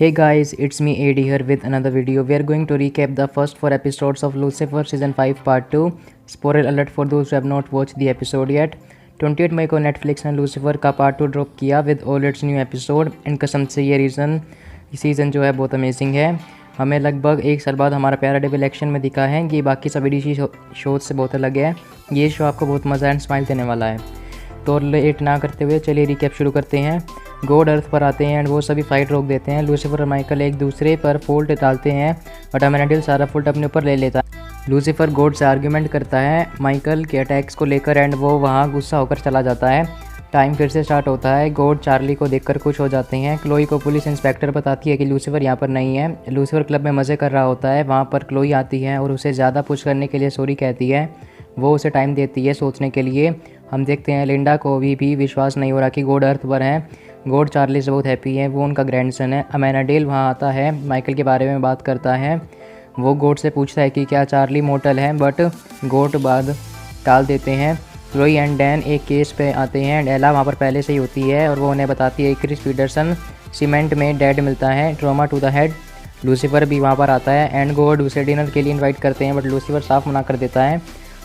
Hey guys, it's me AD here with another video. We are going to recap the first 4 episodes of Lucifer Season 5 Part 2. Spoiler alert for those who have not watched the episode yet. 28 मई को Netflix ने Lucifer का part 2 drop किया with all it's new episode and कसम से ये season जो है बहुत अमेजिंग है। हमें लगभग 1 साल बाद हमारा प्यारा डेविल एक्शन में दिखा है। ये बाकी सभी डीसी शोज से बहुत अलग है। ये शो आपको बहुत मज़ा एंड स्माइल देने वाला है। तो लेट ना करते हुए चलिए रिकैप शुरू करते हैं। गॉड अर्थ पर आते हैं एंड वो सभी फाइट रोक देते हैं। लूसीफर और माइकल एक दूसरे पर फॉल्ट डालते हैं बट अमेनाडिल सारा फॉल्ट अपने ऊपर ले लेता है। लूसीफर गॉड से आर्ग्यूमेंट करता है माइकल के अटैक्स को लेकर एंड वो वहाँ गुस्सा होकर चला जाता है। टाइम फिर से स्टार्ट होता है। गॉड चार्ली को देखकर खुश हो जाते हैं। क्लोई को पुलिस इंस्पेक्टर बताती है कि लूसीफर यहाँ पर नहीं है। लूसीफर क्लब में मज़े कर रहा होता है। वहाँ पर क्लोई आती है और उसे ज़्यादा पुश करने के लिए सॉरी कहती है। वो उसे टाइम देती है सोचने के लिए। हम देखते हैं लिंडा को भी विश्वास नहीं हो रहा कि गॉड अर्थ पर है। गॉड चार्ली से बहुत हैप्पी है, वो उनका ग्रैंडसन है। अमेनाडेल वहाँ आता है, माइकल के बारे में बात करता है। वो गॉड से पूछता है कि क्या चार्ली मोर्टल है बट गॉड बाद टाल देते हैं। क्लोई एंड डैन एक केस पे आते हैं एंड एला वहाँ पर पहले से ही होती है और वो उन्हें बताती है क्रिस पीटरसन सीमेंट में डेड मिलता है, trauma to the head. Lucifer भी वहाँ पर आता है एंड गॉड उसे डिनर के लिए इन्वाइट करते हैं बट लूसीफर साफ मना कर देता है।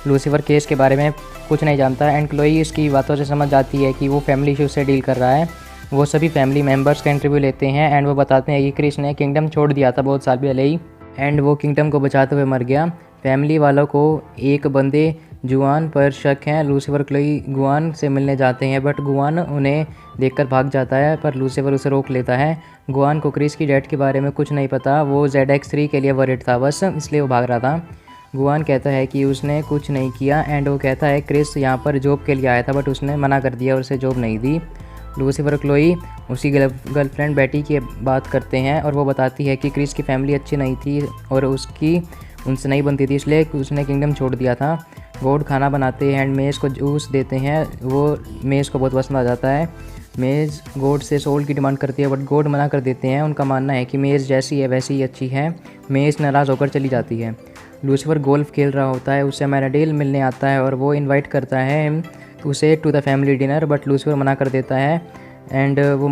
लूसीफर केस के बारे में कुछ नहीं जानता एंड क्लोई इसकी बातों से समझ जाती है कि वो फैमिली इशू से डील कर रहा है। वो सभी फैमिली मेम्बर्स का इंटरव्यू लेते हैं एंड वो बताते हैं कि क्रिस ने किंगडम छोड़ दिया था बहुत साल पहले ही एंड वो किंगडम को बचाते हुए मर गया। फैमिली वालों को एक बंदे जुआन पर शक है। लूसीफर क्लोई गुआन से मिलने जाते हैं बट गुआन उन्हें देखकर भाग जाता है पर लूसीफर उसे रोक लेता है। गुआन को क्रिस की डेथ के बारे में कुछ नहीं पता, वो ZX3 के लिए वरिड था बस, इसलिए वो भाग रहा था। गुआन कहता है कि उसने कुछ नहीं किया एंड वो कहता है क्रिस यहाँ पर जॉब के लिए आया था बट उसने मना कर दिया और उसे जॉब नहीं दी। लूसीफर क्लोई उसकी गर्लफ्रेंड बेटी की बात करते हैं और वो बताती है कि क्रिस की फैमिली अच्छी नहीं थी और उसकी उनसे नहीं बनती थी इसलिए उसने किंगडम छोड़ दिया था। गॉड खाना बनाते हैं एंड मेज़ को जूस देते हैं। वो मेज़ को बहुत पसंद आ जाता है। मेज़ गॉड से सोल की डिमांड करती है बट गॉड मना कर देते हैं। उनका मानना है कि मेज़ जैसी है वैसी ही अच्छी है। मेज़ नाराज़ होकर चली जाती है। लूसीफर गोल्फ खेल रहा होता है, उससे अमेनाडेल मिलने आता है और वो इनवाइट करता है उसे to the family dinner but Lucifer मना कर देता है एंड वो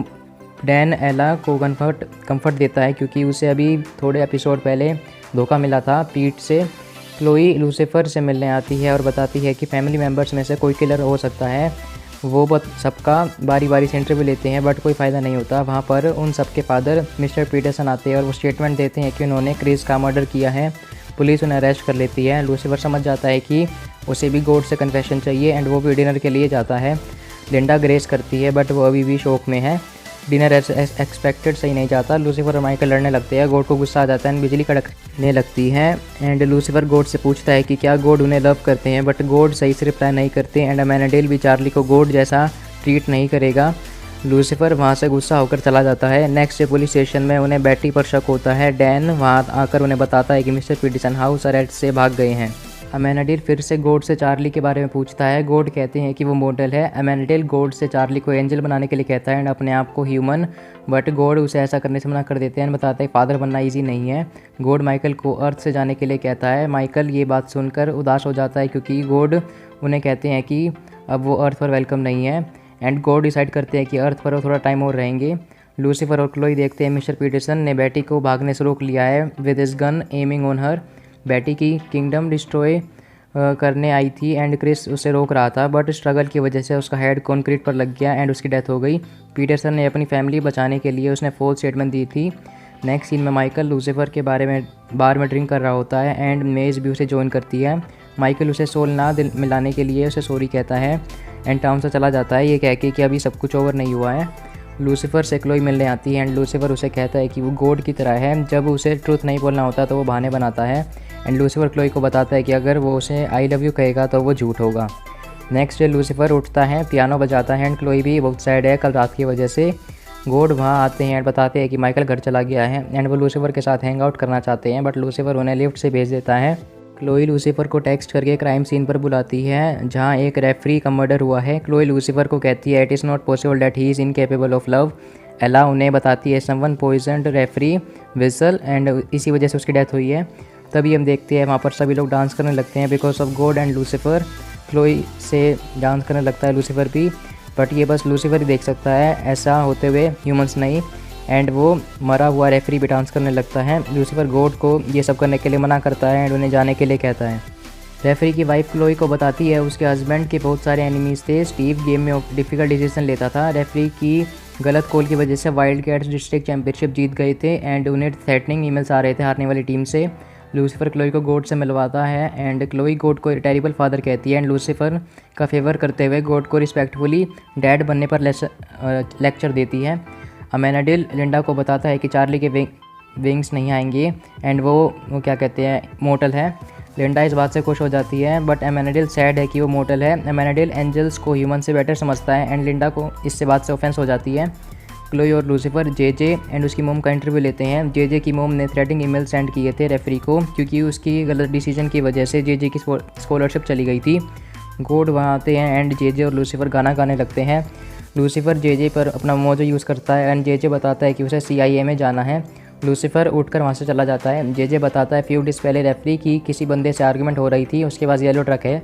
डैन एला को कंफर्ट देता है क्योंकि उसे अभी थोड़े एपिसोड पहले धोखा मिला था पीठ से। क्लोई लूसीफर से मिलने आती है और बताती है कि फैमिली मेम्बर्स में से कोई किलर हो सकता है। वो सबका बारी बारी से इंटरव्यू लेते हैं बट कोई फ़ायदा नहीं होता। वहाँ पर उन सबके फादर मिस्टर पीटरसन आते हैं और वो स्टेटमेंट देते हैं कि उन्होंने क्रिस का मर्डर किया है। पुलिस उन्हें अरेस्ट कर लेती है। लूसीफर समझ जाता है कि उसे भी गॉड से कन्फेशन चाहिए एंड वो भी डिनर के लिए जाता है। लिंडा ग्रेस करती है बट वो अभी भी शौक में है। डिनर एक्सपेक्टेड सही नहीं जाता। लूसीफर और माइकल लड़ने लगते हैं। गॉड को गुस्सा आ जाता है एंड बिजली कड़कने लगती है एंड लूसीफर गॉड से पूछता है कि क्या गॉड उन्हें लव करते हैं बट गॉड सही से रिप्लाई नहीं करते एंड अमेनाडेल भी चार्ली को गॉड जैसा ट्रीट नहीं करेगा। लूसीफर वहाँ से गुस्सा होकर चला जाता है। नेक्स्ट डे पुलिस स्टेशन में उन्हें बैटरी पर शक होता है। डैन वहाँ आकर उन्हें बताता है कि मिस्टर पीटरसन हाउस अरेस्ट से भाग गए हैं। अमेनाडेल फिर से गॉड से चार्ली के बारे में पूछता है। गॉड कहते हैं कि वो मॉडल है। अमेनाडेल गॉड से चार्ली को एंजल बनाने के लिए कहता है एंड अपने आप को ह्यूमन बट गॉड उसे ऐसा करने से मना कर देते हैं। बताता है फादर बनना ईजी नहीं है। गॉड माइकल को अर्थ से जाने के लिए कहता है। माइकल ये बात सुनकर उदास हो जाता है क्योंकि गॉड उन्हें कहते हैं कि अब वो अर्थ पर वेलकम नहीं है एंड गॉड डिसाइड करते हैं कि अर्थ पर वो थोड़ा टाइम और रहेंगे। लूसीफर और क्लोई देखते हैं मिस्टर पीटरसन ने बेटी को भागने से रोक लिया है with his gun aiming on her. बेटी की किंगडम डिस्ट्रॉय करने आई थी एंड क्रिस उसे रोक रहा था बट स्ट्रगल की वजह से उसका हेड कंक्रीट पर लग गया एंड उसकी डेथ हो गई। पीटरसन ने अपनी फैमिली बचाने के लिए उसने फॉल्स स्टेटमेंट दी थी। नेक्स्ट सीन में माइकल लूसीफर के बारे में बार में ड्रिंक कर रहा होता है एंड मेज भी उसे ज्वाइन करती है। माइकल उसे सोल ना मिलाने के लिए उसे सॉरी कहता है एंड टाउन से चला जाता है ये कह के कि अभी सब कुछ ओवर नहीं हुआ है। लूसीफर से क्लोई मिलने आती है एंड लूसीफर उसे कहता है कि वो गॉड की तरह है, जब उसे ट्रूथ नहीं बोलना होता तो वो बहाने बनाता है एंड लूसीफर क्लोई को बताता है कि अगर वो उसे आई लव यू कहेगा तो वो झूठ होगा। नेक्स्ट डे लूसीफर उठता है, पियानो बजाता है एंड क्लोई भी बहुत सैड है कल रात की वजह से। गॉड वहाँ आते हैं एंड बताते हैं कि माइकल घर चला गया है एंड वो लूसीफर के साथ हैंग आउट करना चाहते हैं बट लूसीफर उन्हें लिफ्ट से भेज देता है। क्लोई लूसीफर को टेक्स्ट करके क्राइम सीन पर बुलाती है जहाँ एक रेफरी का मर्डर हुआ है। क्लोई लूसीफर को कहती है it is not possible that he is incapable of love. एला उन्हें बताती है समवन पॉइजन्ड रेफरी विसल एंड इसी वजह से उसकी डेथ हुई है। तभी हम देखते हैं वहाँ पर सभी लोग डांस करने लगते हैं because of God and Lucifer. Chloe से डांस करने लगता है लूसीफर भी बट ये बस लूसीफर ही देख सकता है ऐसा होते हुए, ह्यूमंस नहीं। एंड वो मरा हुआ रेफरी भी डांस करने लगता है। लूसीफर गॉड को ये सब करने के लिए मना करता है एंड उन्हें जाने के लिए कहता है। रेफरी की वाइफ क्लोई को बताती है उसके हस्बैंड के बहुत सारे एनिमीज़ थे। स्टीव गेम में डिफ़िकल्ट डिसीजन लेता था। रेफरी की गलत कॉल की वजह से वाइल्ड कैट्स डिस्ट्रिक्ट चैंपियनशिप जीत गए थे एंड उन्हें थ्रेटनिंग ईमेल्स आ रहे थे हारने वाली टीम से। लूसीफर क्लोई को गॉड से मिलवाता है एंड क्लोई गॉड को टेरिबल फादर कहती है एंड लूसीफर का फेवर करते हुए गॉड को रिस्पेक्टफुली डैड बनने पर लेक्चर देती है। अमेनाडिल लिंडा को बताता है कि चार्ली के विंग्स नहीं आएंगे एंड वो क्या कहते हैं मोटल है। लिंडा इस बात से खुश हो जाती है बट अमेनाडिल सैड है कि वो मोटल है। अमेनाडिल एंजल्स को ह्यूमन से बेटर समझता है एंड लिंडा को इससे बात से ऑफेंस हो जाती है। क्लोई और लूसीफर जेजे एंड उसकी मोम का इंटरव्यू लेते हैं। जेजे की मोम ने थ्रेटिंग ईमेल सेंड किए थे रेफरी को क्योंकि उसकी गलत डिसीजन की वजह से जेजे की स्कॉलरशिप चली गई थी। गॉड वहाँ आते हैं एंड जेजे और लूसीफर गाना गाने लगते हैं। लूसीफर जेजे पर अपना मोजो यूज़ करता है एंड जेजे बताता है कि उसे CIA में जाना है। लूसीफर उठकर वहाँ से चला जाता है। जेजे बताता है फ्यू डेज पहले रेफरी की किसी बंदे से आर्गुमेंट हो रही थी, उसके पास येलो ट्रक है।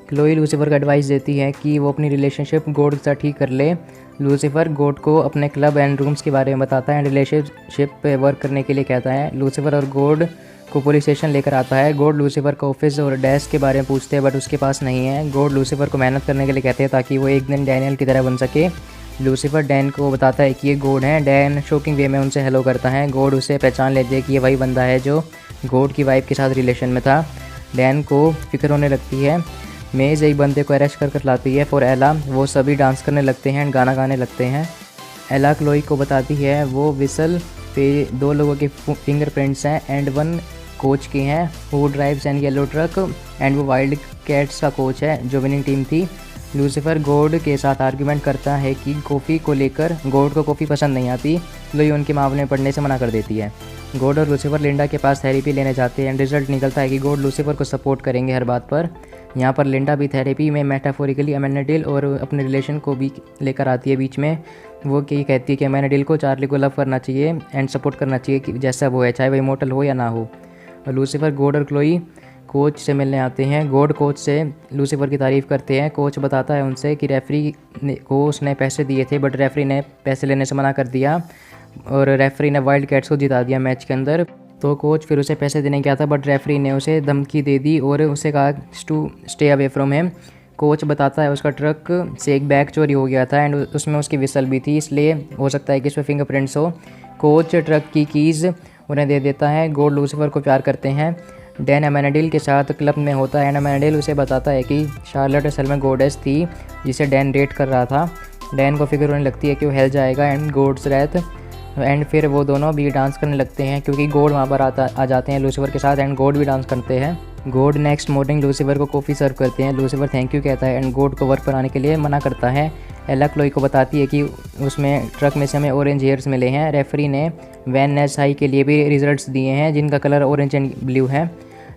क्लोई लूसीफर को एडवाइस देती है कि वो अपनी रिलेशनशिप गॉड के साथ ठीक कर ले। लूसीफर गॉड को अपने क्लब एंड रूम्स के बारे में बताता है एंड रिलेशनशिप पे वर्क करने के लिए कहता है। लूसीफर और गॉड को पुलिस स्टेशन लेकर आता है। गॉड लूसीफर को ऑफिस और डेस्क के बारे में पूछते हैं बट उसके पास नहीं है। गॉड लूसीफर को मेहनत करने के लिए कहते हैं ताकि वो एक दिन डैनियल की तरह बन सके। लूसीफर डैन को बताता है कि ये गॉड है। डैन शॉकिंग वे में उनसे हेलो करता है। गॉड उसे पहचान लेते हैं कि ये वही बंदा है जो गॉड की वाइफ के साथ रिलेशन में था। डैन को फिक्र होने लगती है। मेज़ एक बंदे को अरेस्ट कर लाती है फॉर एला। वो सभी डांस करने लगते हैं एंड गाना गाने लगते हैं। एला क्लोई को बताती है वो विसल पे 2 लोगों के फिंगरप्रिंट्स हैं एंड 1 कोच के हैं who drives and yellow truck and वो वाइल्ड कैट्स का कोच है जो विनिंग टीम थी। लूसीफर गॉड के साथ आर्ग्यूमेंट करता है कि कॉफ़ी को लेकर। गॉड को कॉफ़ी पसंद नहीं आती। क्लोई उनके मामले में पढ़ने से मना कर देती है। गॉड और लूसीफर लिंडा के पास थेरेपी लेने जाते हैं एंड रिजल्ट निकलता है कि गॉड लूसीफर को सपोर्ट करेंगे हर बात पर। यहाँ पर लिंडा भी थेरेपी में मेटाफोरिकली अमेनाडिल और अपने रिलेशन को भी लेकर आती है बीच में। वो ये कहती है कि अमेनाडिल को चार्ली को लव करना चाहिए एंड सपोर्ट करना चाहिए कि जैसा वो है, चाहे वो इमोर्टल हो या ना हो। और लूसीफर गॉड और क्लोई कोच से मिलने आते हैं। गॉड कोच से लूसीफर की तारीफ़ करते हैं। कोच बताता है उनसे कि रेफरी को उसने पैसे दिए थे बट रेफरी ने पैसे लेने से मना कर दिया और रेफरी ने वाइल्ड कैट्स को जिता दिया मैच के अंदर। तो कोच फिर उसे पैसे देने गया था बट रेफरी ने उसे धमकी दे दी और उसे कहा to stay away from him. Coach बताता है उसका ट्रक से एक बैग चोरी हो गया था एंड उसमें उसकी विसल भी थी, इसलिए हो सकता है कि उसमें फिंगरप्रिंट्स हो। कोच ट्रक की कीज़ उन्हें दे देता है। गॉड लूसीफर को प्यार करते हैं। डैन अमेनाडिल के साथ क्लब में होता है। अमेनाडिल उसे बताता है कि शार्लेट असल में गॉडेस थी जिसे डैन डेट कर रहा था। डैन को फिक्र होने लगती है कि वो हेल जाएगा एंड गॉड्स रेथ एंड फिर वो दोनों भी डांस करने लगते हैं क्योंकि गॉड वहाँ पर आ जाते हैं लूसीफर के साथ एंड गॉड भी डांस करते हैं। गॉड नेक्स्ट मॉर्निंग लूसीफर को कॉफ़ी सर्व करते हैं। लूसीफर थैंक यू कहता है एंड गॉड को वर्क पर आने के लिए मना करता है। एला क्लोई को बताती है कि उसमें ट्रक में से हमें ऑरेंज हेयर्स मिले हैं। रेफरी ने वैन नेस हाई के लिए भी रिजल्ट्स दिए हैं जिनका कलर ऑरेंज एंड ब्लू है।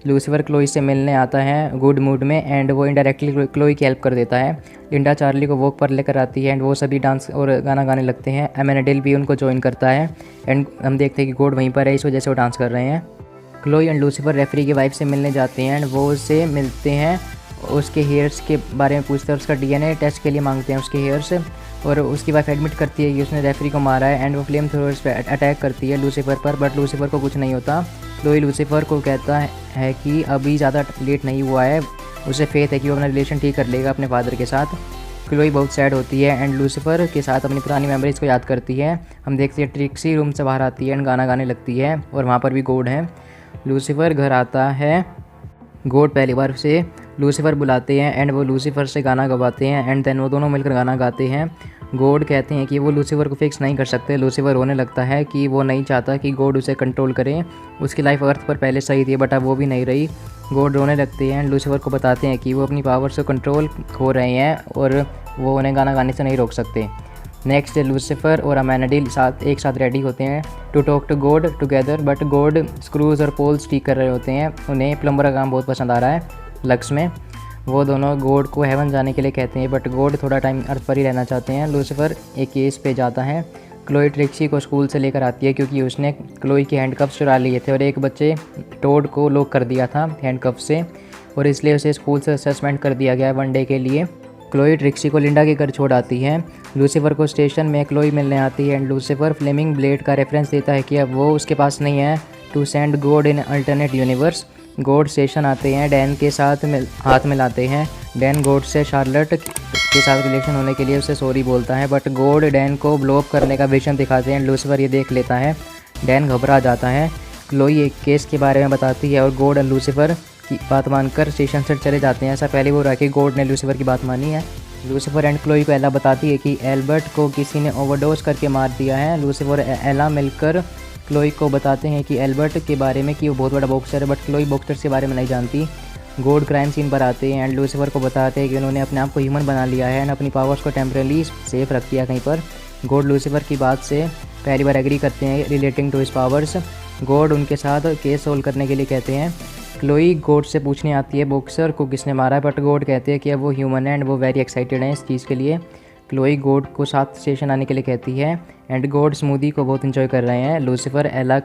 लूसीफर क्लोई से मिलने आता है गुड मूड में एंड वो इनडायरेक्टली क्लोई की हेल्प कर देता है। लिंडा चार्ली को वॉक पर लेकर आती है एंड वो सभी डांस और गाना गाने लगते हैं। अमेनाडिल भी उनको ज्वाइन करता है एंड हम देखते हैं कि गॉड वहीं पर है, इस वजह से वो डांस कर रहे हैं। क्लोई एंड लूसीफर रेफरी की वाइफ से मिलने जाते हैं एंड वो उससे मिलते हैं, उसके हेयर्स के बारे में पूछते हैं, उसका DNA टेस्ट के लिए मांगते हैं उसके हेयर्स। और उसकी वाइफ एडमिट करती है कि उसने रेफरी को मारा है एंड वो फ्लेम थ्रोअर्स पे अटैक करती है लूसीफर पर बट लूसीफर को कुछ नहीं होता। क्लोई लूसीफर को कहता है कि अभी ज़्यादा लेट नहीं हुआ है, उसे फेथ है कि वो अपना रिलेशन ठीक कर लेगा अपने फादर के साथ। क्लोई बहुत सैड होती है एंड लूसीफर के साथ अपनी पुरानी मेमोरीज़ को याद करती है। हम देखते हैं ट्रिक्सी रूम से बाहर आती है एंड गाना गाने लगती है और वहाँ पर भी गॉड है। लूसीफर घर आता है। गॉड पहली बार से लूसीफर बुलाते हैं एंड वो लूसीफर से गाना गवाते हैं एंड देन वो दोनों मिलकर गाना गाते हैं। गॉड कहते हैं कि वो लूसीफर को फिक्स नहीं कर सकते। लूसीफर रोने लगता है कि वो नहीं चाहता कि गॉड उसे कंट्रोल करे। उसकी लाइफ अर्थ पर पहले सही थी बट अब वो भी नहीं रही। गॉड रोने लगते हैं एंड लूसीफर को बताते हैं कि वो अपनी पावर से कंट्रोल खो रहे हैं और वो उन्हें गाना गाने से नहीं रोक सकते। नेक्स्ट लूसीफर और अमेनाडिल एक साथ रेडी होते हैं to talk to God together but God screws और पोल्स ठीक कर रहे होते हैं। उन्हें प्लम्बर का काम बहुत पसंद आ रहा है लक्स में। वो दोनों गॉड को हेवन जाने के लिए कहते हैं बट गॉड थोड़ा टाइम अर्थ पर ही रहना चाहते हैं। लूसीफर एक केस पे जाता है। क्लोई ट्रिक्सी को स्कूल से लेकर आती है क्योंकि उसने क्लोई के हैंडकफ्स चुरा लिए थे और एक बच्चे टोड को लॉक कर दिया था हैंडकफ से और इसलिए उसे स्कूल से सस्पेंड कर दिया गया 1 डे के लिए। क्लोई ट्रिक्सी को लिंडा के घर छोड़ आती है। लूसीफर को स्टेशन में क्लोई मिलने आती है एंड लूसीफर फ्लेमिंग ब्लेड का रेफरेंस देता है कि अब वो उसके पास नहीं है to send God in alternate universe. God station आते हैं, डैन के साथ हाथ मिलाते हैं। डैन गॉड से शार्लट के साथ रिलेशन होने के लिए उसे सॉरी बोलता है, बट गॉड डैन को ब्लो अप करने का विजन दिखाते हैं। लूसीफर ये देख लेता है, डैन घबरा जाता है। क्लोई एक केस के बारे में बताती है और गॉड लूसीफर की बात मानकर स्टेशन से चले जाते हैं। ऐसा पहले वो रहा कि गॉड ने लूसीफर की बात मानी है। लूसीफर एंड क्लोई को एला बताती है कि एल्बर्ट को किसी ने ओवरडोज करके मार दिया है। लूसीफर और एला मिलकर क्लोई को बताते हैं कि एल्बर्ट के बारे में कि वो बहुत बड़ा बॉक्सर है, बट क्लोई बॉक्सर के बारे में नहीं जानती। गॉड क्राइम सीन पर आते हैं एंड लूसीफर को बताते हैं कि उन्होंने अपने आप को ह्यूमन बना लिया है एंड अपनी पावर्स को टेम्परेली सेफ रख दिया कहीं पर। गॉड लूसीफर की बात से पहली बार एग्री करते हैं relating to his powers. God उनके साथ केस सोल्व करने के लिए कहते हैं। क्लोई गॉड से पूछने आती है बॉक्सर को किसने मारा है, बट गॉड कहते हैं कि अब वो ह्यूमन है एंड वो वेरी एक्साइटेड हैं इस चीज़ के लिए। क्लोई गॉड को साथ स्टेशन आने के लिए कहती है एंड गॉड स्मूदी को बहुत इंजॉय कर रहे हैं। लूसीफर एला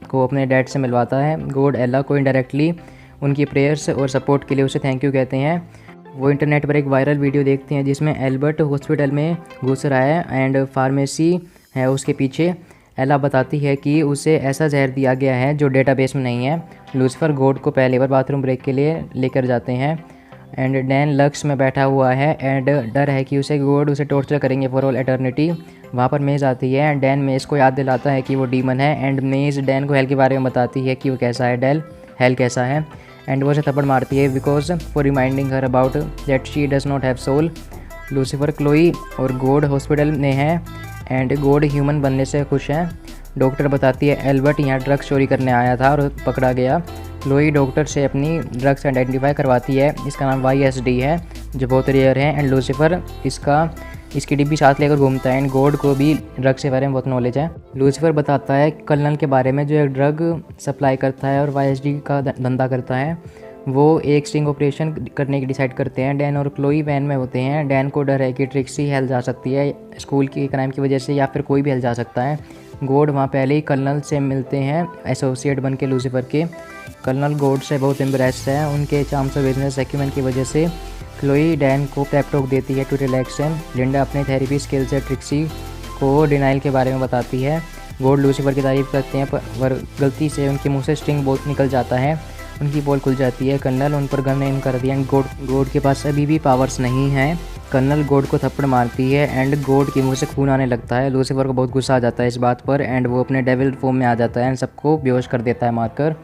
को अपने डैड से मिलवाता है। गॉड एला को इनडायरेक्टली उनकी प्रेयर्स और सपोर्ट के लिए उसे थैंक यू कहते हैं। वो इंटरनेट पर एक वायरल वीडियो देखते हैं जिसमें एल्बर्ट हॉस्पिटल में घुस रहा है एंड फार्मेसी है उसके पीछे। एला बताती है कि उसे ऐसा जहर दिया गया है जो डेटाबेस में नहीं है। लूसीफर गॉड को पहले बार बाथरूम ब्रेक के लिए लेकर जाते हैं एंड डैन लक्स में बैठा हुआ है एंड डर है कि गॉड उसे टॉर्चर करेंगे फॉर ऑल एटर्निटी। वहाँ पर मेज़ आती है एंड डैन मेज़ को याद दिलाता है कि वो डीमन है एंड मेज़ डैन को हेल के बारे में बताती है कि वो कैसा है, हेल कैसा है एंड वो उसे थप्पड़ मारती है because for reminding her about that she does not have soul. Lucifer Chloe और गॉड हॉस्पिटल में है एंड गॉड ह्यूमन बनने से खुश है। डॉक्टर बताती है एल्बर्ट यहाँ ड्रग्स चोरी करने आया था और पकड़ा गया। क्लोई डॉक्टर से अपनी ड्रग्स आइडेंटिफाई करवाती है, इसका नाम YSD है जो बहुत रेयर है एंड लूसीफर इसकी डिब्बी साथ लेकर घूमता है एंड गॉड को भी ड्रग के बारे में बहुत नॉलेज है। लूसीफर बताता है कर्नल के बारे में जो एक ड्रग सप्लाई करता है और YSD का धंधा करता है। वो एक स्टिंग ऑपरेशन करने की डिसाइड करते हैं। डैन और क्लोई वैन में होते हैं। डैन को डर है कि ट्रिक्सी हेल जा सकती है स्कूल की क्राइम की वजह से या फिर कोई भी हेल जा सकता है। गॉड वहाँ पहले ही कर्नल से मिलते हैं एसोसिएट बन के लूसीफर के। कर्नल गॉड से बहुत इम्प्रेस्ड है उनके चार्म्स और बिजनेस एक्यूमेन की वजह से। क्लोई डैन को पेप टॉक देती है टू रिलैक्स हिम। लिंडा अपने थेरेपी स्किल से ट्रिक्सी को डिनाइल के बारे में बताती है। गॉड लूसीफर की तारीफ करते हैं पर गलती से उनके मुंह से स्ट्रिंग बहुत निकल जाता है, उनकी बॉल खुल जाती है। कर्नल उन पर गन एम कर दिया एंड गॉड के पास अभी भी पावर्स नहीं है। कर्नल गॉड को थप्पड़ मारती है एंड गॉड के मुंह से खून आने लगता है। लूसीफर को बहुत गुस्सा आ जाता है इस बात पर एंड वो अपने डेविल फॉर्म में आ जाता है एंड सबको बेहोश कर देता है मारकर।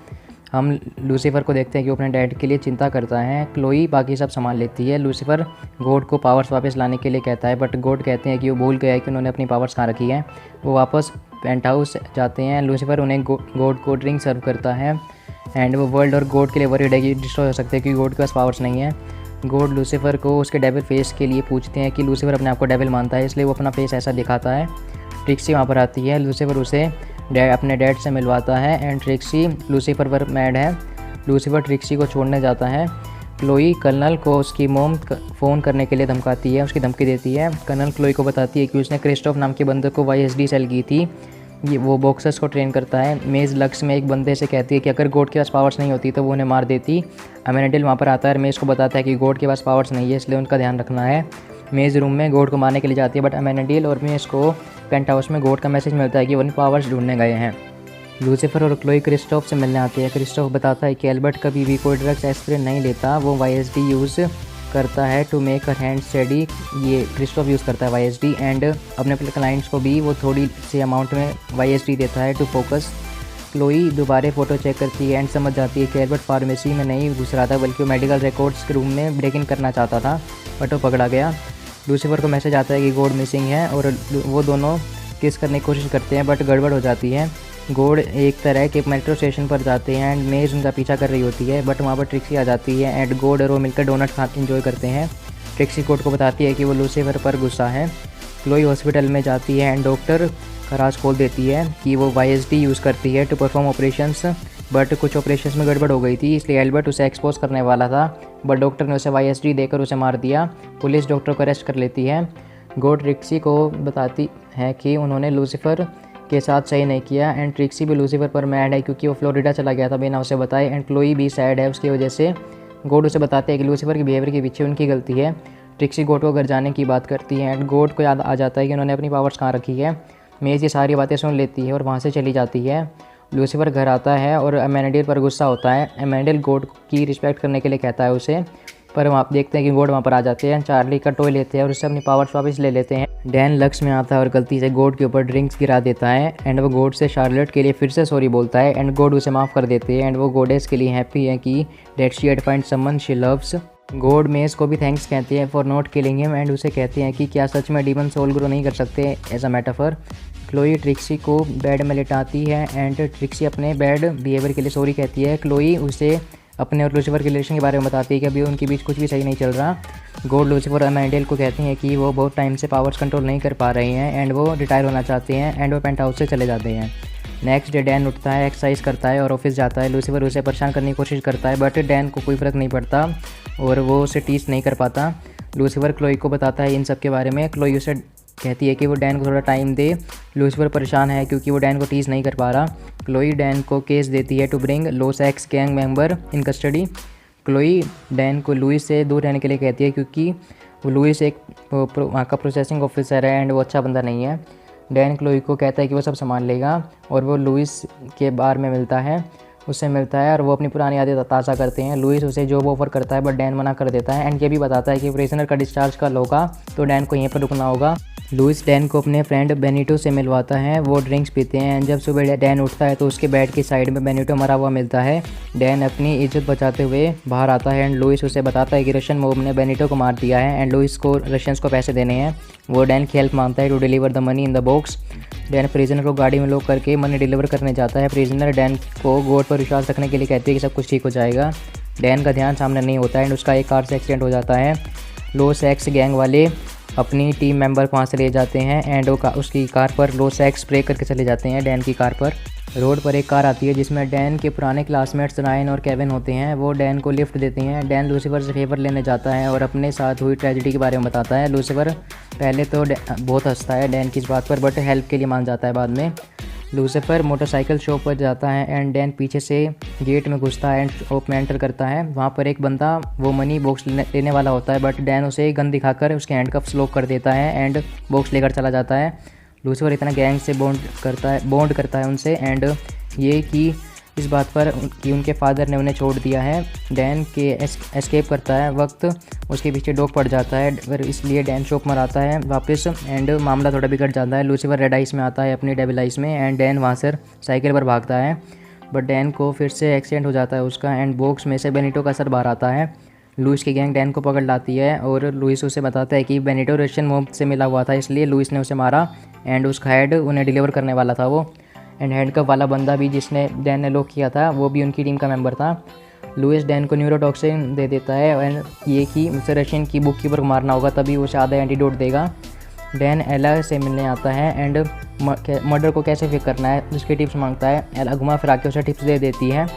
हम लूसीफर को देखते हैं कि वो अपने डैड के लिए चिंता करता है। क्लोई बाकी सब संभाल लेती है। लूसीफर गॉड को पावर्स वापस लाने के लिए कहता है, बट गॉड कहते हैं कि वो भूल गया है कि उन्होंने अपनी पावर्स कहाँ रखी है। वो वापस पेंट हाउस जाते हैं। लूसीफर उन्हें गॉड को ड्रिंक सर्व करता है एंड वो वर्ल्ड और गॉड के लिए वरीड है कि डिस्ट्रॉय हो सकते हैं क्योंकि गॉड के पास पावर्स नहीं है। गॉड लूसीफर को उसके डेविल फेस के लिए पूछते हैं कि लूसीफर अपने आप को डेविल मानता है, इसलिए वो अपना फेस ऐसा दिखाता है। ट्रिक्सी वहाँ पर आती है। लूसीफर उसे अपने डैड से मिलवाता है एंड ट्रिक्सी लूसीफर पर मैड है। लूसीफर ट्रिक्सी को छोड़ने जाता है। क्लोई कर्नल को उसकी मोम फ़ोन करने के लिए धमकाती है, उसकी धमकी देती है। कर्नल क्लोई को बताती है कि उसने क्रिस्टोफ नाम के बंदे को YSD सेल की थी, ये वो बॉक्सर्स को ट्रेन करता है। मेज़ लक्स में एक बंदे से कहती है कि अगर गॉड के पास पावर्स नहीं होती तो वो उन्हें मार देती। अमेनेडिल वहाँ पर आता है और मेज़ को बताता है कि गॉड के पास पावर्स नहीं है इसलिए उनका ध्यान रखना है। मेज़ रूम में गॉड को मारने के लिए जाती है, बट अमेनेडिल और मेज़ को पेंट हाउस में गॉड का मैसेज मिलता है कि वो उन पावर्स ढूंढने गए हैं। लूसीफर और क्लोई क्रिस्टोफ से मिलने आती है। क्रिस्टोफ बताता है कि एल्बर्ट कभी भी कोई ड्रग्स एस्पिरिन नहीं लेता, वो YSD यूज़ करता है to make her hand steady. ये क्रिस्टोफ यूज़ करता है YSD एंड अपने क्लाइंट्स को भी वो थोड़ी सी अमाउंट में YSD देता है टू फोकस। क्लोई दोबारा फ़ोटो चेक करती है एंड समझ जाती है कि एल्बर्ट फार्मेसी में नहीं घुस रहा था बल्कि वो मेडिकल रिकॉर्ड्स के रूम में ब्रेक इन करना चाहता था, बट वो पकड़ा गया। लूसीफर को मैसेज आता है कि गॉड मिसिंग है और वो दोनों किस करने की कोशिश करते हैं बट गड़बड़ हो जाती है। गॉड एक तरह के मेट्रो स्टेशन पर जाते हैं एंड मेज़ उनका पीछा कर रही होती है, बट वहाँ पर ट्रिक्सी आ जाती है एंड गॉड और वो मिलकर डोनट खा इंजॉय करते हैं। ट्रिक्सी गॉड को बताती है कि वो लूसीफर पर गुस्सा है। क्लोई हॉस्पिटल में जाती है एंड डॉक्टर का राज खोल देती है कि वो YSD यूज़ करती है टू परफॉर्म ऑपरेशंस, बट कुछ ऑपरेशंस में गड़बड़ हो गई थी इसलिए एल्बर्ट उसे एक्सपोज करने वाला था, बट डॉक्टर ने उसे YSD देकर उसे मार दिया। पुलिस डॉक्टर को अरेस्ट कर लेती है। गॉड ट्रिक्सी को बताती है कि उन्होंने लूसीफर के साथ सही नहीं किया एंड ट्रिक्सी भी लूसीफर पर मैड है क्योंकि वो फ्लोरिडा चला गया था बिना उसे बताए एंड क्लोई भी सैड है उसकी वजह से। गॉड उसे बताते हैं कि लूसीफर के बिहेवियर के पीछे उनकी गलती है। ट्रिक्सी गोड को घर जाने की बात करती है एंड गोड को याद आ जाता है कि उन्होंने अपनी पावर्स कहाँ रखी है। मेज ये सारी बातें सुन लेती है और वहाँ से चली जाती है। लूसीफर घर आता है और एमेंडेल पर गुस्सा होता है। एमेंडेल गोड की रिस्पेक्ट करने के लिए कहता है उसे, पर वहाँ देखते हैं कि गोड वहाँ पर आ जाते हैं। चार्ली का टॉय लेते हैं और उससे अपनी पावर्स वापस ले लेते हैं। डैन लक्स में आता है और गलती से गोड के ऊपर ड्रिंक्स गिरा देता है एंड वो गोड से शार्लेट के लिए फिर से सॉरी बोलता है एंड गोड उसे माफ़ कर देते हैं एंड वो गोडेस के लिए हैप्पी है कि that she had find someone she loves. God Maze को भी थैंक्स कहते हैं for not killing him and उसे कहते हैं कि क्या सच में डीमन सोल ग्रो नहीं कर सकते as a metaphor. Chloe Trixie को बेड में लिटाती है एंड ट्रिक्सी अपने बैड बिहेवियर के लिए सॉरी कहती है। क्लोई उसे अपने और लूसीफर के रिलेशन के बारे में बताती है कि अभी उनके बीच कुछ भी सही नहीं चल रहा। गोड लूसीफर और एमेंडेल को कहती हैं कि वो बहुत टाइम से पावर्स कंट्रोल नहीं कर पा रहे हैं एंड वो रिटायर होना चाहते हैं एंड वो पेंट हाउस से चले जाते हैं। नेक्स्ट डे डैन उठता है, एक्सरसाइज करता है और ऑफिस जाता है। लूसीफर उसे परेशान करने की कोशिश करता है बट डैन को कोई फ़र्क नहीं पड़ता और वो उसे टीच नहीं कर पाता। लूसीफर क्लोई को बताता है इन सब के बारे में। क्लोई उसे कहती है कि वो डैन को थोड़ा टाइम दे। लूसीफर परेशान है क्योंकि वो डैन को टीच नहीं कर पा रहा। क्लोई डैन को केस देती है to bring Los ex gang member in custody. Chloe Dan को लुइस से दूर रहने के लिए कहती है क्योंकि वो लुइस एक वहाँ का प्रोसेसिंग ऑफिसर है एंड वो अच्छा बंदा नहीं है। डैन क्लोई को कहता है कि वो सब संभाल लेगा और वो लुइस के बार में उससे मिलता है और वो अपनी पुरानी यादें ताज़ा करते हैं। लुइस उसे जॉब ऑफर करता है बट डैन मना कर देता है एंड ये भी बताता है कि प्रिजनर का डिस्चार्ज कल होगा तो डैन को यहीं पर रुकना होगा। लुइस डैन को अपने फ्रेंड बेनिटो से मिलवाता है। वो ड्रिंक्स पीते हैं एंड जब सुबह डैन उठता है तो उसके बेड की साइड में बेनिटो मरा हुआ मिलता है। डैन अपनी इज्जत बचाते हुए बाहर आता है एंड लुइस उसे बताता है कि रशियन मॉब ने बेनिटो को मार दिया है एंड लुइस को रशियंस को पैसे देने हैं। वो डैन की हेल्प मांगता है to deliver the money in the box. Dan prisoner को गाड़ी में लॉक करके मनी डिलीवर करने जाता है। प्रिजनर डैन को गोड पर विश्वास रखने के लिए कहती है कि सब कुछ ठीक हो जाएगा। डैन का ध्यान सामने नहीं होता है एंड उसका एक कार से एक्सीडेंट हो जाता है। लोस एक्स गैंग वाले अपनी टीम मेंबर को वहाँ से ले जाते हैं एंड उसकी कार पर लोस एक्स स्प्रे करके चले जाते हैं डैन की कार पर। रोड पर एक कार आती है जिसमें डैन के पुराने क्लासमेट्स रायन और केविन होते हैं। वो डैन को लिफ्ट देते हैं। डैन लूसीफर से फेवर लेने जाता है और अपने साथ हुई ट्रेजेडी के बारे में बताता है। लूसीफर पहले तो बहुत हंसता है डैन की इस बात पर बट हेल्प के लिए मान जाता है बाद में। लूसीफर मोटरसाइकिल शॉप पर जाता है एंड डैन पीछे से गेट में घुसता है एंड शॉप में एंटर करता है। वहाँ पर एक बंदा वो मनी बॉक्स लेने वाला होता है बट डैन उसे गन दिखाकर उसके हैंडकफ्स लॉक कर देता है एंड बॉक्स लेकर चला जाता है। लूसीफर इतना गैंग से बॉन्ड करता है उनसे एंड ये कि इस बात पर कि उनके फादर ने उन्हें छोड़ दिया है। डैन के एस्केप करता है वक्त उसके पीछे डॉग पड़ जाता है पर इसलिए डैन शॉप में आता है वापस एंड मामला थोड़ा बिगड़ जाता है। लूसीफर रेड आइस में आता है अपनी डेविल आइस में एंड डैन वहाँ से साइकिल पर भागता है बट डैन को फिर से एक्सीडेंट हो जाता है उसका एंड बॉक्स में से बेनिटो का सर बाहर आता है। लुइस की गैंग डैन को पकड़ लाती है और लुइस उसे बताता है कि बेनिटो रशियन मॉब से मिला हुआ था इसलिए लुइस ने उसे मारा एंड उसका हेड उन्हें डिलीवर करने वाला था वो एंड हैंडकफ वाला बंदा भी जिसने डैन ने लॉक किया था वो भी उनकी टीम का मेंबर था। लुइस डैन को न्यूरोटॉक्सिन दे देता है एंड ये कि उसे रशियन की बुक कीपर को मारना होगा तभी उसे आधा एंटीडोट देगा। डैन एला से मिलने आता है एंड मर्डर को कैसे फिक करना है उसकी टिप्स मांगता है। एला घुमा फिरा के उसे टिप्स दे देती है।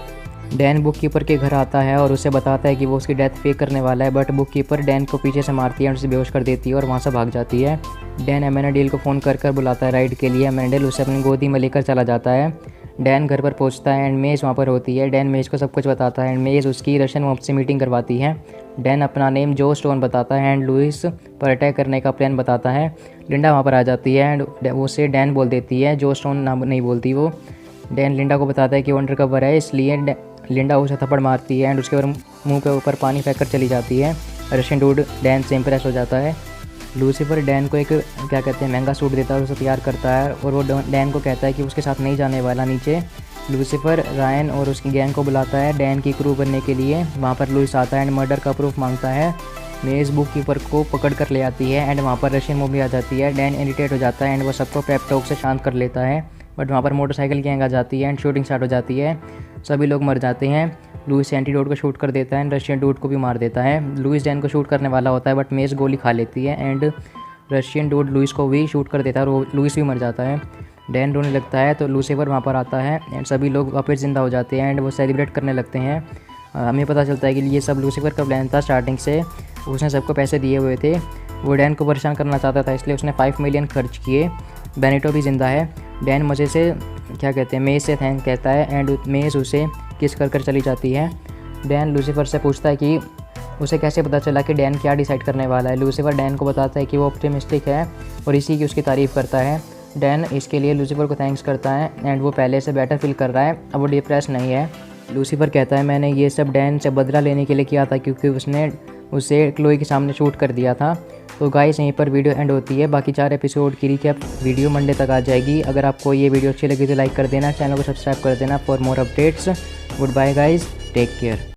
डैन बुक कीपर के घर आता है और उसे बताता है कि वो उसकी डेथ फेक करने वाला है बट बुक कीपर डैन को पीछे से मारती है और उसे बेहोश कर देती है और वहाँ से भाग जाती है। डैन एमेंडेल को फ़ोन कर बुलाता है राइड के लिए। एमेंडेल उसे अपनी गोदी में लेकर चला जाता है। डैन घर पर पहुंचता है एंड मेज वहाँ पर होती है। डैन मेज को सब कुछ बताता है एंड मेज उसकी रशियन मॉब से मीटिंग करवाती है। डैन अपना नेम जो स्टोन बताता है एंड लुइस पर अटैक करने का प्लान बताता है। लिंडा वहाँ पर आ जाती है एंड उसे डैन बोल देती है, जो स्टोन नाम नहीं बोलती वो। डैन लिंडा को बताता है कि वो अंडर कवर है इसलिए लिंडा उसे थप्पड़ मारती है एंड उसके मुंह पे ऊपर पानी फेंक कर चली जाती है। रशियन डूड डैन से इम्प्रेस हो जाता है। लूसीफर डैन को एक क्या कहते हैं महंगा सूट देता है और उसे तैयार करता है और वो डैन को कहता है कि उसके साथ नहीं जाने वाला नीचे। लूसीफर रायन और उसकी गैंग को बुलाता है डैन की क्रू बनने के लिए। वहाँ पर लुइस आता है एंड मर्डर का प्रूफ मांगता है। मेज बुक कीपर को पकड़ कर ले आती है एंड वहाँ पर रशियन मूवी आ जाती है। डैन इरिटेट हो जाता है एंड वो सबको पेप टॉक से शांत कर लेता है बट वहाँ पर मोटरसाइकिल गैंग आ जाती है एंड शूटिंग स्टार्ट हो जाती है। सभी लोग मर जाते हैं। लुइस एंटीडोट को शूट कर देता है एंड रशियन डूड को भी मार देता है। लुइस डैन को शूट करने वाला होता है बट मेज गोली खा लेती है एंड रशियन डूड लुइस को भी शूट कर देता है और लुइस भी मर जाता है। डैन रोने लगता है तो लूसीफर वहाँ पर आता है एंड सभी लोग वापस ज़िंदा हो जाते हैं एंड वो सेलिब्रेट करने लगते हैं। हमें पता चलता है कि ये सब लूसीफर का प्लान था स्टार्टिंग से। उसने सबको पैसे दिए हुए थे। वो डैन को परेशान करना चाहता था इसलिए उसने 5 मिलियन खर्च किए। बेनिटो भी ज़िंदा है। डैन मज़े से क्या कहते हैं मेज से थैंक कहता है एंड मेज उसे किस कर चली जाती है। डैन लूसीफर से पूछता है कि उसे कैसे पता चला कि डैन क्या डिसाइड करने वाला है। लूसीफर डैन को बताता है कि वो ऑप्टिमिस्टिक है और इसी की उसकी तारीफ़ करता है। डैन इसके लिए लूसीफर को थैंक्स करता है एंड वो पहले से बेटर फील कर रहा है, अब वो डिप्रेस नहीं है। लूसीफर कहता है मैंने ये सब डैन से बदला लेने के लिए किया था क्योंकि उसने उसे क्लोई के सामने शूट कर दिया था। तो गाइस यहीं पर वीडियो एंड होती है। बाकी 4 एपिसोड की रिकैप वीडियो मंडे तक आ जाएगी। अगर आपको ये वीडियो अच्छी लगी तो लाइक कर देना, चैनल को सब्सक्राइब कर देना for more updates. Goodbye guys, take care.